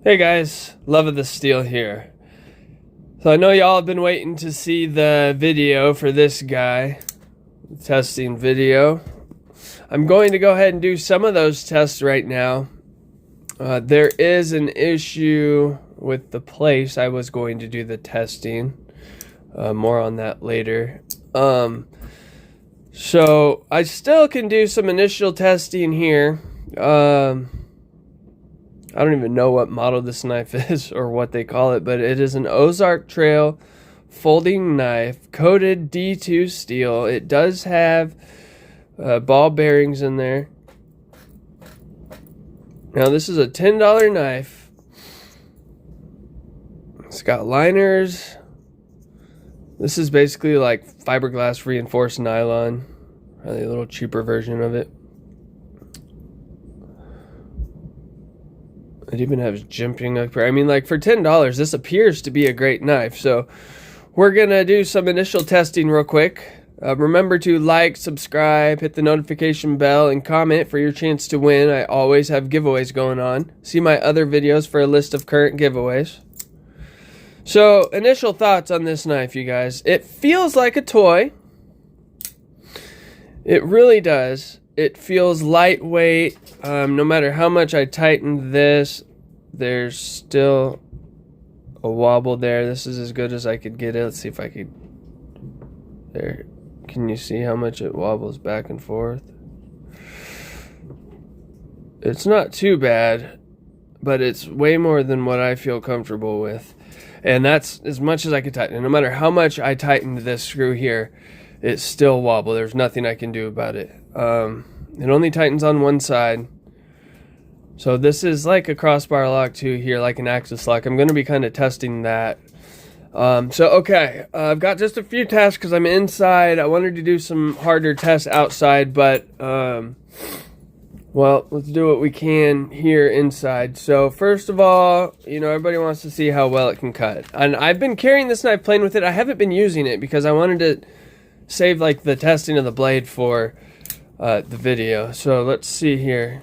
Hey guys, Love of the Steel here. So I know y'all have been waiting to see the video for this guy, the testing video. I'm going to go ahead and do some of those tests right now. There is an issue with the place I was going to do the testing. More on that later. So I still can do some initial testing here. I don't even know what model this knife is or what they call it, but it is an Ozark Trail folding knife, coated D2 steel. It does have ball bearings in there. Now this is a $10 knife. It's got liners. This is basically like fiberglass reinforced nylon, probably a little cheaper version of it. It even has jimping up here. I mean, like, for $10, this appears to be a great knife. So we're going to do some initial testing real quick. Remember to like, subscribe, hit the notification bell, and comment for your chance to win. I always have giveaways going on. See my other videos for a list of current giveaways. So, initial thoughts on this knife, you guys. It feels like a toy. It really does. It feels lightweight. No matter how much I tighten this, there's still a wobble there. This is as good as I could get it. Let's see if I could. There. Can you see how much it wobbles back and forth? It's not too bad, but it's way more than what I feel comfortable with. And that's as much as I could tighten. And no matter how much I tightened this screw here, it still wobble. There's nothing I can do about it. It only tightens on one side. So this is like a crossbar lock too here, like an axis lock. I'm going to be kind of testing that. Okay, I've got just a few tests because I'm inside. I wanted to do some harder tests outside, but well, let's do what we can here inside. So first of all, you know, everybody wants to see how well it can cut. And I've been carrying this knife, playing with it. I haven't been using it because I wanted to save like the testing of the blade for the video. So let's see here.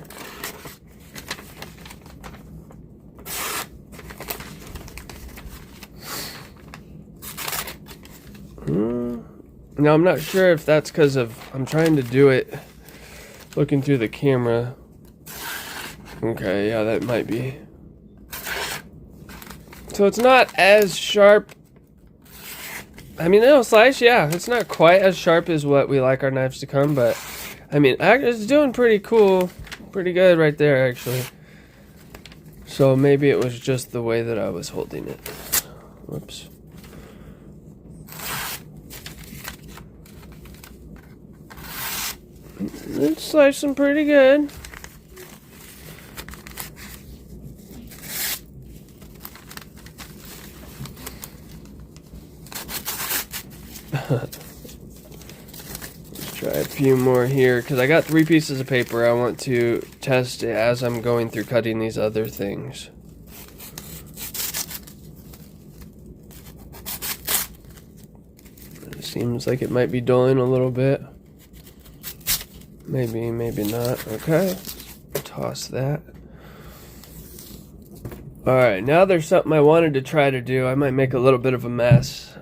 Now I'm not sure if that's because of I'm trying to do it looking through the camera. Okay, yeah, that might be. So it's not as sharp. I mean, it'll slice, yeah. It's not quite as sharp as what we like our knives to come, but I mean, it's doing pretty cool, pretty good right there, actually. So maybe it was just the way that I was holding it. Whoops. It's slicing pretty good. Let's try a few more here because I got 3 pieces of paper. I want to test it as I'm going through cutting these other things. It seems like it might be dulling a little bit. Maybe, maybe not. Okay, toss that. Alright, now there's something I wanted to try to do. I might make a little bit of a mess.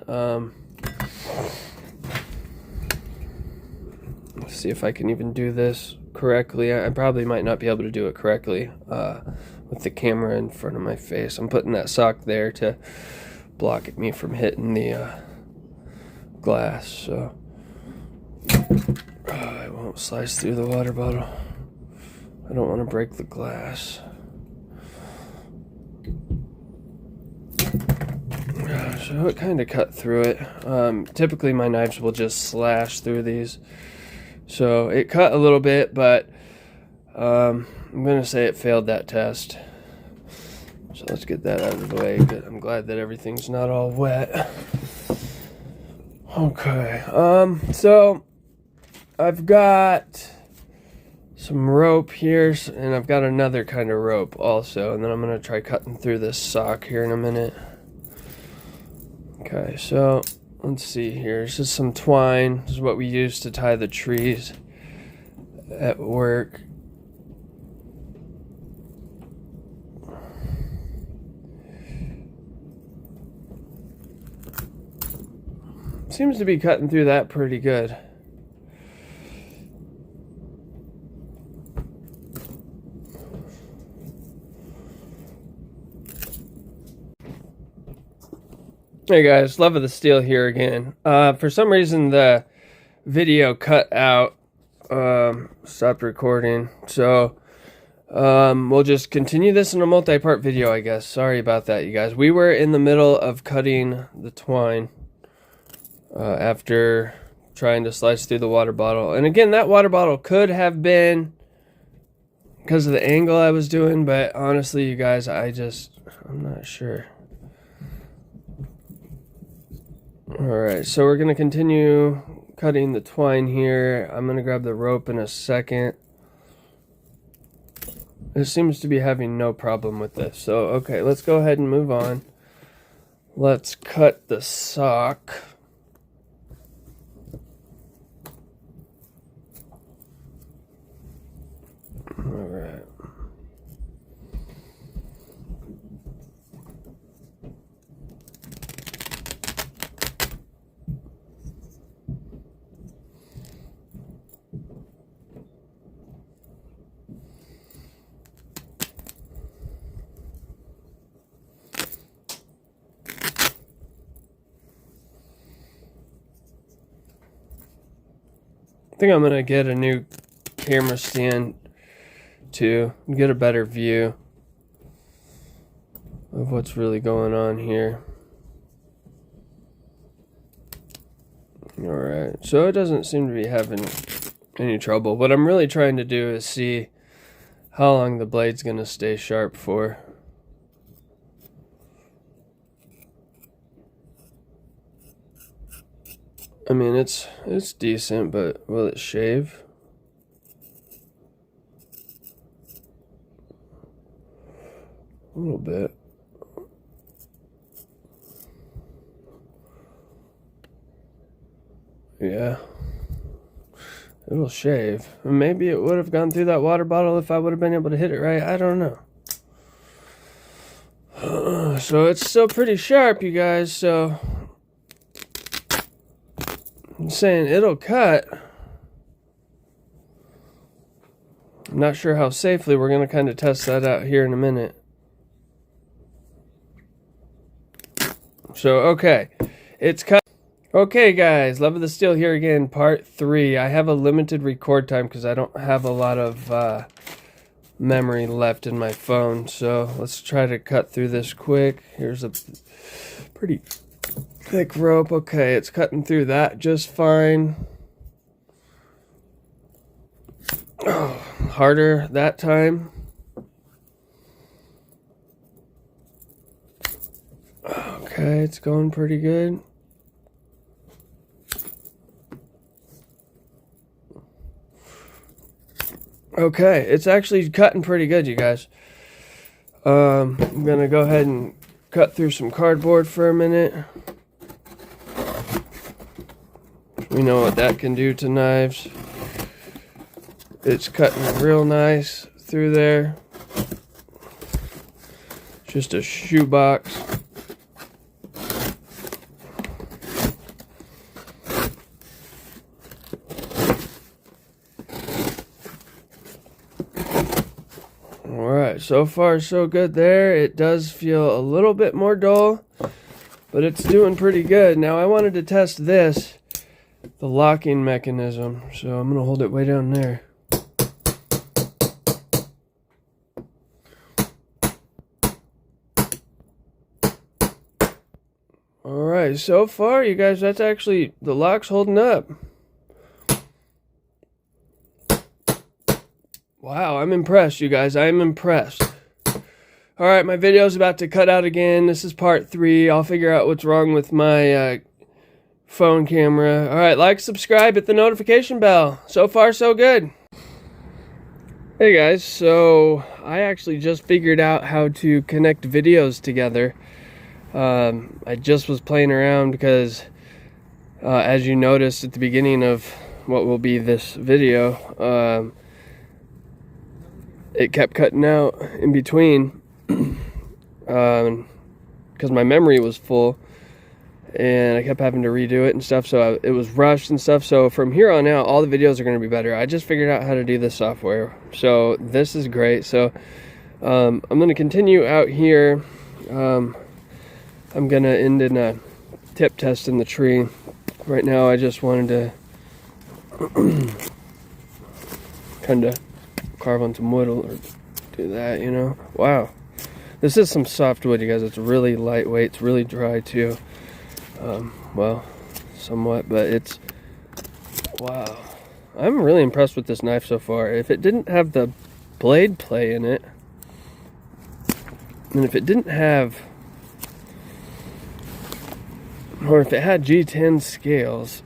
Let's see if I can even do this correctly. I probably might not be able to do it correctly with the camera in front of my face. I'm putting that sock there to block me from hitting the glass, so I won't slice through the water bottle. I don't want to break the glass. So it kind of cut through it. Typically my knives will just slash through these. So it cut a little bit, but I'm going to say it failed that test. So let's get that out of the way. I'm glad that everything's not all wet. Okay, so I've got some rope here, and I've got another kind of rope also, and then I'm going to try cutting through this sock here in a minute. Okay, so let's see here. This is some twine. This is what we use to tie the trees at work. seems to be cutting through that pretty good. Hey guys, Love of the Steel here again. For some reason the video cut out, stopped recording, so we'll just continue this in a multi-part video, I guess. Sorry about that, you guys. We were in the middle of cutting the twine after trying to slice through the water bottle. And again, that water bottle could have been because of the angle I was doing, but honestly, you guys, I'm not sure. Alright, so we're going to continue cutting the twine here. I'm going to grab the rope in a second. It seems to be having no problem with this. So, okay, let's go ahead and move on. Let's cut the sock. Alright. I think I'm going to get a new camera stand to get a better view of what's really going on here. Alright, so it doesn't seem to be having any trouble. What I'm really trying to do is see how long the blade's going to stay sharp for. I mean, it's decent, but will it shave? A little bit. Yeah. It'll shave. Maybe it would have gone through that water bottle if I would have been able to hit it right. I don't know. So it's still pretty sharp, you guys, so I'm saying it'll cut. I'm not sure how safely. We're going to kind of test that out here in a minute. So, okay. It's cut. Okay, guys. Love of the Steel here again, part 3. I have a limited record time because I don't have a lot of memory left in my phone. So, let's try to cut through this quick. Here's a pretty thick rope. Okay, it's cutting through that just fine. Oh, harder that time. Okay, it's going pretty good. Okay, it's actually cutting pretty good, you guys. I'm gonna go ahead and cut through some cardboard for a minute. We know what that can do to knives. It's cutting real nice through there. Just a shoebox. Alright, so far so good there. It does feel a little bit more dull, but it's doing pretty good. Now I wanted to test this, the locking mechanism, so I'm going to hold it way down there. Alright, so far you guys, that's actually, the lock's holding up. Wow, I'm impressed, you guys. I am impressed. Alright, my video's about to cut out again. This is part 3. I'll figure out what's wrong with my phone camera. Alright, like, subscribe, hit the notification bell. So far, so good. Hey guys, so I actually just figured out how to connect videos together. I just was playing around because, as you noticed at the beginning of what will be this video, it kept cutting out in between because my memory was full, and I kept having to redo it and stuff, so it was rushed and stuff. So from here on out, all the videos are going to be better. I just figured out how to do this software, so this is great. So I'm going to continue out here. I'm going to end in a tip test in the tree. Right now I just wanted to kind of carve on some wood or do that, you know. Wow, this is some soft wood, you guys. It's really lightweight, it's really dry too. Well, somewhat, but it's, wow, I'm really impressed with this knife so far. If it didn't have the blade play in it, and if it didn't have, or if it had G10 scales,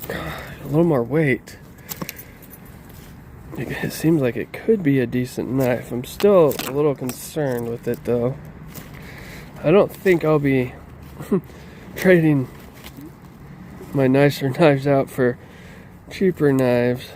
a little more weight, it seems like it could be a decent knife. I'm still a little concerned with it though. I don't think I'll be trading my nicer knives out for cheaper knives.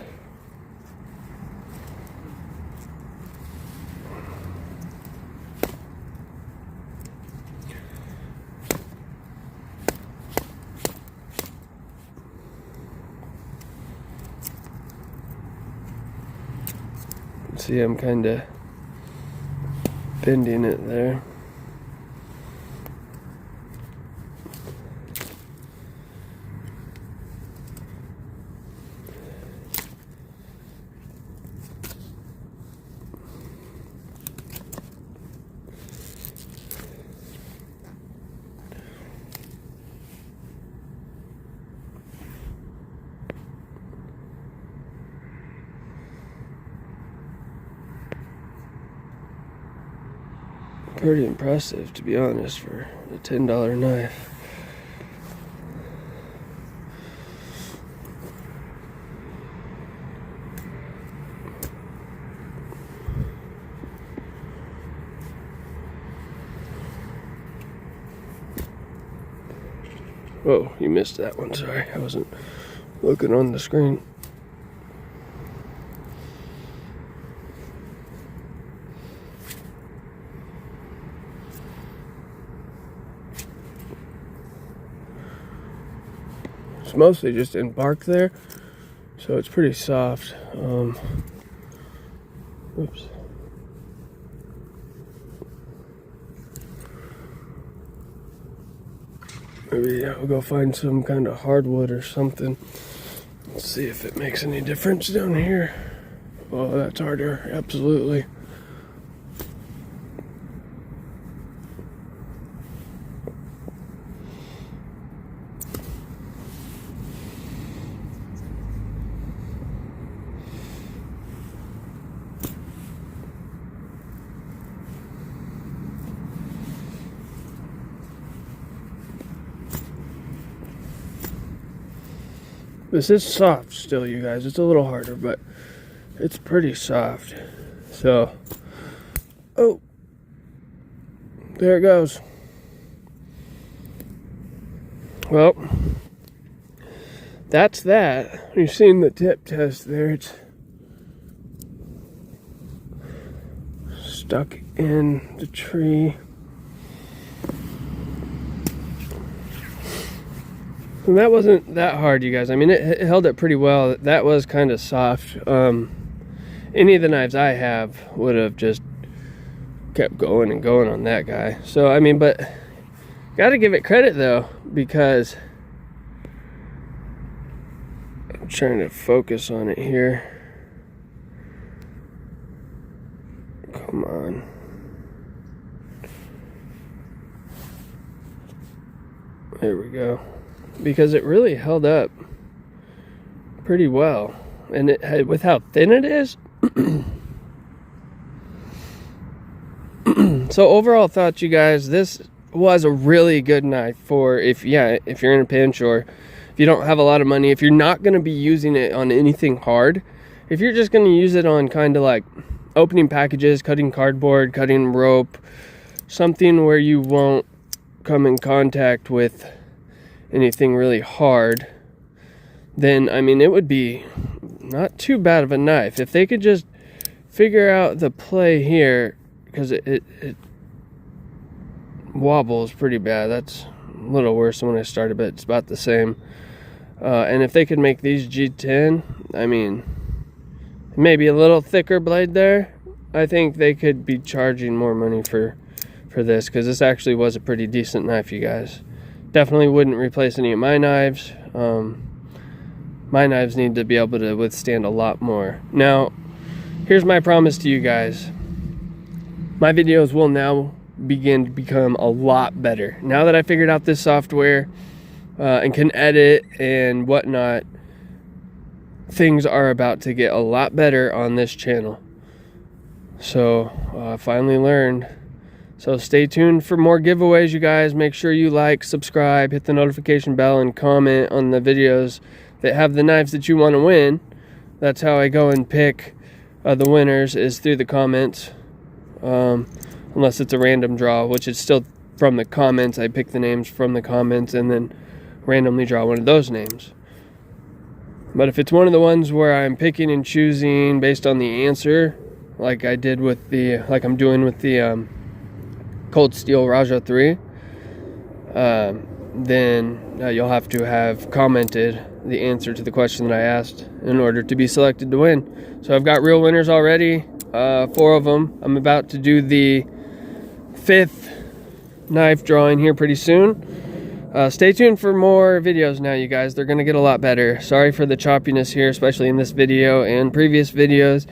See, I'm kind of bending it there. Pretty impressive, to be honest, for a $10 knife. Whoa, you missed that one, sorry. I wasn't looking on the screen. It's mostly just in bark there, so it's pretty soft. Oops. Maybe I'll go find some kind of hardwood or something. Let's see if it makes any difference down here. Oh, that's harder, absolutely. This is soft still, you guys. It's a little harder, but it's pretty soft. So, oh, there it goes. Well, that's that. You've seen the tip test there. It's stuck in the tree. And that wasn't that hard, you guys. I mean, it held up pretty well. That was kind of soft. Any of the knives I have would have just kept going and going on that guy. So, I mean, but gotta give it credit though, because I'm trying to focus on it here. Come on. There we go. Because it really held up pretty well, and it had, with how thin it is. So overall thoughts, you guys, this was a really good knife for if you're in a pinch, or if you don't have a lot of money, if you're not going to be using it on anything hard, if you're just going to use it on kind of like opening packages, cutting cardboard, cutting rope, something where you won't come in contact with anything really hard, then I mean, it would be not too bad of a knife if they could just figure out the play here, because it wobbles pretty bad. That's little worse than when I started, but it's about the same. And if they could make these G10, I mean, maybe a little thicker blade there, I think they could be charging more money for this, because this actually was a pretty decent knife, you guys. Definitely wouldn't replace any of my knives. My knives need to be able to withstand a lot more. Now, here's my promise to you guys. My videos will now begin to become a lot better. Now that I figured out this software and can edit and whatnot, things are about to get a lot better on this channel. So I finally learned. So stay tuned for more giveaways, you guys. Make sure you like, subscribe, hit the notification bell, and comment on the videos that have the knives that you want to win. That's how I go and pick the winners, is through the comments. Unless it's a random draw, which is still from the comments. I pick the names from the comments and then randomly draw one of those names. But if it's one of the ones where I'm picking and choosing based on the answer, like I did with the, like I'm doing with the Cold Steel Raja 3, then you'll have to have commented the answer to the question that I asked in order to be selected to win. So I've got real winners already, 4 of them. I'm about to do the 5th knife drawing here pretty soon. Stay tuned for more videos now, you guys. They're gonna get a lot better. Sorry for the choppiness here, especially in this video and previous videos,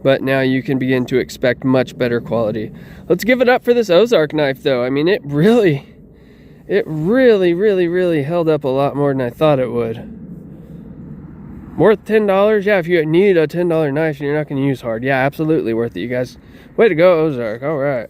but now you can begin to expect much better quality. Let's give it up for this Ozark knife though. I mean, it really held up a lot more than I thought it would. Worth $10? Yeah, if you need a $10 knife and you're not gonna use hard. Yeah, absolutely worth it, you guys. Way to go, Ozark. All right.